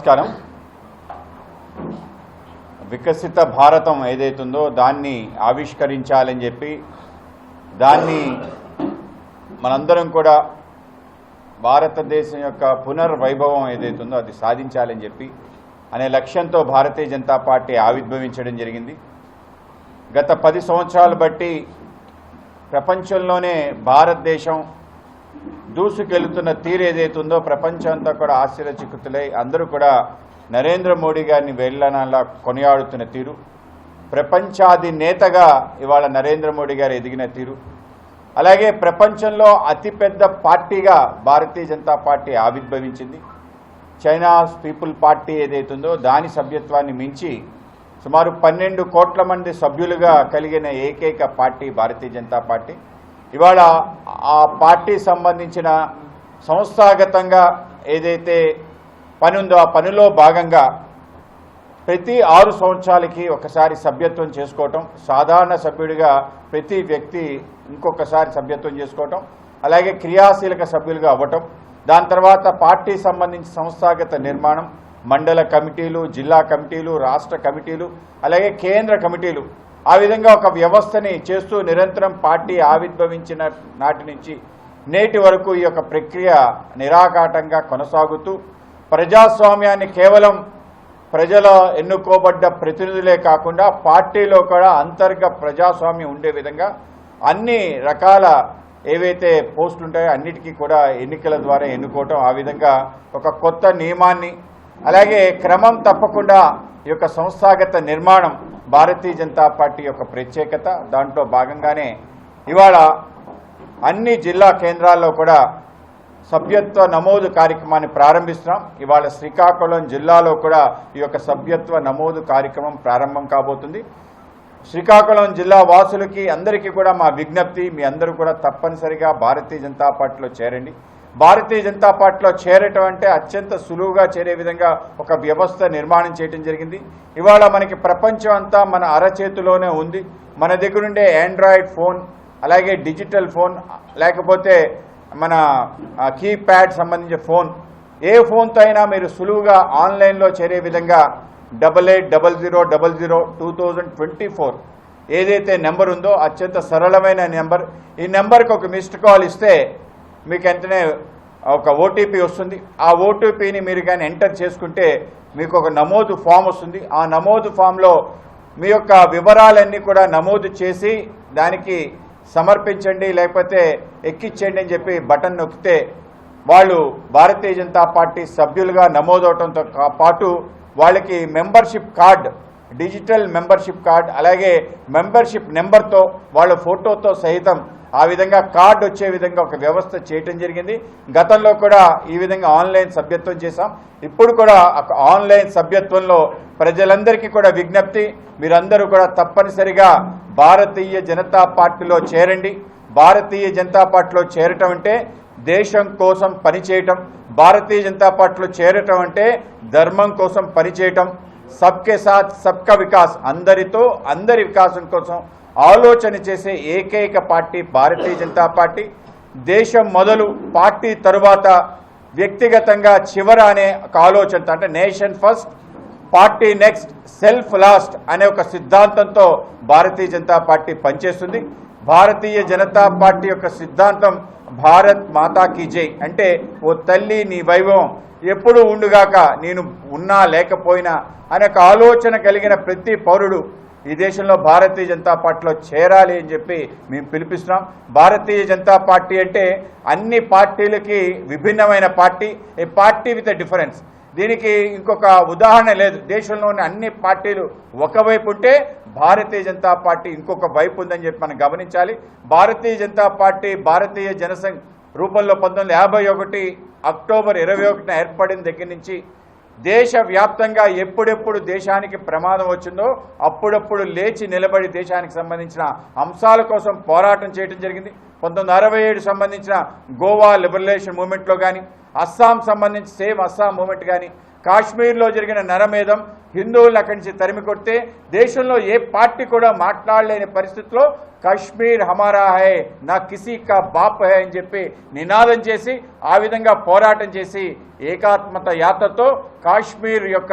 నమస్కారం. వికసిత భారతం ఏదైతుందో దాన్ని ఆవిష్కరించాలని చెప్పి దాన్ని మనందరం కూడా భారతదేశం యొక్క పునర్వైభవం ఏదైతుందో అది సాధించాలని చెప్పి అనే లక్ష్యంతో భారతీయ జనతా పార్టీ ఆవిర్భవించడం జరిగింది. గత 10 సంవత్సరాలు బట్టి ప్రపంచంలోనే భారతదేశం దూసుకెళ్తున్న తీరు ఏదైతుందో ప్రపంచం అంతా కూడా ఆశ్చర్యచకితులై అందరూ కూడా నరేంద్ర మోడీ గారిని వెళ్ళనలా కొనియాడుతున్న తీరు, ప్రపంచాధినేతగా ఇవాళ నరేంద్ర మోడీ గారు ఎదిగిన తీరు, అలాగే ప్రపంచంలో అతిపెద్ద పార్టీగా భారతీయ జనతా పార్టీ ఆవిర్భవించింది. చైనాస్ పీపుల్ పార్టీ ఏదైతుందో దాని సభ్యత్వాన్ని మించి సుమారు 12 కోట్ల మంది సభ్యులుగా కలిగిన ఏకైక పార్టీ భారతీయ జనతా పార్టీ. ఇవాళ ఆ పార్టీ సంబంధించిన సంస్థాగతంగా ఏదైతే పని ఉందో ఆ పనిలో భాగంగా ప్రతి 6 సంవత్సరాలకి ఒకసారి సభ్యత్వం చేసుకోవటం, సాధారణ సభ్యుడిగా ప్రతి వ్యక్తి ఇంకొకసారి సభ్యత్వం చేసుకోవటం, అలాగే క్రియాశీలక సభ్యులుగా అవ్వటం, దాని తర్వాత పార్టీ సంబంధించి సంస్థాగత నిర్మాణం, మండల కమిటీలు, జిల్లా కమిటీలు, రాష్ట్ర కమిటీలు, అలాగే కేంద్ర కమిటీలు, ఆ విధంగా ఒక వ్యవస్థని చేస్తూ నిరంతరం పార్టీ ఆవిర్భవించిన నాటి నుంచి నేటి వరకు ఈ యొక్క ప్రక్రియ నిరాఘాటంగా కొనసాగుతూ ప్రజాస్వామ్యాన్ని కేవలం ప్రజల ఎన్నుకోబడ్డ ప్రతినిధులే కాకుండా పార్టీలో కూడా అంతర్గత ప్రజాస్వామ్యం ఉండే విధంగా అన్ని రకాల ఏవైతే పోస్టులు ఉంటాయో అన్నిటికీ కూడా ఎన్నికల ద్వారా ఎన్నుకోవటం, ఆ విధంగా ఒక కొత్త నియమాన్ని, అలాగే క్రమం తప్పకుండా ఈ యొక్క సంస్థాగత నిర్మాణం భారతీయ జనతా పార్టీ యొక్క ప్రత్యేకత. దాంట్లో భాగంగానే ఇవాళ అన్ని జిల్లా కేంద్రాల్లో కూడా సభ్యత్వ నమోదు కార్యక్రమాన్ని ప్రారంభిస్తున్నాం. ఇవాళ శ్రీకాకుళం జిల్లాలో కూడా ఈ యొక్క సభ్యత్వ నమోదు కార్యక్రమం ప్రారంభం కాబోతుంది. శ్రీకాకుళం జిల్లా వాసులకి అందరికీ కూడా మా విజ్ఞప్తి, మీ అందరూ కూడా తప్పనిసరిగా భారతీయ జనతా పార్టీలో చేరండి. భారతీయ జనతా పార్టీలో చేరటం అంటే అత్యంత సులువుగా చేరే విధంగా ఒక వ్యవస్థ నిర్మాణం చేయడం జరిగింది. ఇవాళ మనకి ప్రపంచం అంతా మన అరచేతిలోనే ఉంది. మన దగ్గరుండే ఆండ్రాయిడ్ ఫోన్, అలాగే డిజిటల్ ఫోన్, లేకపోతే మన కీప్యాడ్ సంబంధించిన ఫోన్, ఏ ఫోన్తో అయినా మీరు సులువుగా ఆన్లైన్లో చేరే విధంగా 8800002024 ఏదైతే నెంబర్ ఉందో అత్యంత సరళమైన నెంబర్. ఈ నెంబర్కి ఒక మిస్డ్ కాల్ ఇస్తే మీకు వెంటనే ఒక ఓటీపీ వస్తుంది. ఆ ఓటీపీని మీరు కానీ ఎంటర్ చేసుకుంటే మీకు ఒక నమోదు ఫామ్ వస్తుంది. ఆ నమోదు ఫామ్లో మీ యొక్క వివరాలన్నీ కూడా నమోదు చేసి దానికి సమర్పించండి, లేకపోతే ఎక్కించండి అని చెప్పి బటన్ నొక్కితే వాళ్ళు భారతీయ జనతా పార్టీ సభ్యులుగా నమోదవడంతో పాటు వాళ్ళకి membership card, digital membership card, అలాగే మెంబర్షిప్ నెంబర్తో వాళ్ళ ఫోటోతో సహితం ఆ విధంగా కార్డు వచ్చే విధంగా ఒక వ్యవస్థ చేయటం జరిగింది. గతంలో కూడా ఈ విధంగా ఆన్లైన్ సభ్యత్వం చేశాం. ఇప్పుడు కూడా ఆన్లైన్ సభ్యత్వంలో ప్రజలందరికీ కూడా విజ్ఞప్తి, మీరందరూ కూడా తప్పనిసరిగా భారతీయ జనతా పార్టీలో చేరండి. భారతీయ జనతా పార్టీలో చేరటం అంటే దేశం కోసం పనిచేయటం, భారతీయ జనతా పార్టీలో చేరటం అంటే ధర్మం కోసం పనిచేయటం, సబ్కే సాత్ సబ్కా వికాస్, అందరితో అందరి వికాసం కోసం ఆలోచన చేసే ఏకైక పార్టీ భారతీయ జనతా పార్టీ. దేశం మొదలు, పార్టీ తరువాత వ్యక్తిగతంగా చివర అనే ఒక ఆలోచనతో, అంటే nation first party next self last అనే ఒక సిద్ధాంతంతో భారతీయ జనతా పార్టీ పనిచేస్తుంది. భారతీయ జనతా పార్టీ యొక్క సిద్ధాంతం భారత్ మాతా కీ జై, అంటే ఓ తల్లి నీ వైభవం ఎప్పుడు ఉండుగాక, నేను ఉన్నా లేకపోయినా అనే ఒక ఆలోచన కలిగిన ప్రతి పౌరుడు ఈ దేశంలో భారతీయ జనతా పార్టీలో చేరాలి అని చెప్పి మేము పిలిపిస్తున్నాం. భారతీయ జనతా పార్టీ అంటే అన్ని పార్టీలకి విభిన్నమైన party, A party with a difference. దీనికి ఇంకొక ఉదాహరణ లేదు. దేశంలోని అన్ని పార్టీలు ఒకవైపు ఉంటే భారతీయ జనతా పార్టీ ఇంకొక వైపు ఉందని చెప్పి మనం గమనించాలి. భారతీయ జనతా పార్టీ భారతీయ జనసంఘ్ రూపంలో 1951 అక్టోబర్ 21న ఏర్పడిన దగ్గర నుంచి దేశవ్యాప్తంగా ఎప్పుడెప్పుడు దేశానికి ప్రమాదం వచ్చిందో అప్పుడప్పుడు లేచి నిలబడి దేశానికి సంబంధించిన అంశాల కోసం పోరాటం చేయడం జరిగింది. 1967 సంబంధించిన గోవా లిబరేషన్ మూవ్మెంట్లో కానీ, అస్సాం సంబంధించి సేమ్ అస్సాం మూవ్మెంట్ కానీ, కాశ్మీర్లో జరిగిన నరమేధం, హిందువులను అక్కడి నుంచి తరిమి కొడితే దేశంలో ఏ పార్టీ కూడా మాట్లాడలేని పరిస్థితిలో కాశ్మీర్ హమారా హై నా కిసీ కా బాప్ హై అని చెప్పి నినాదం చేసి ఆ విధంగా పోరాటం చేసి ఏకాత్మత యాత్రతో కాశ్మీర్ యొక్క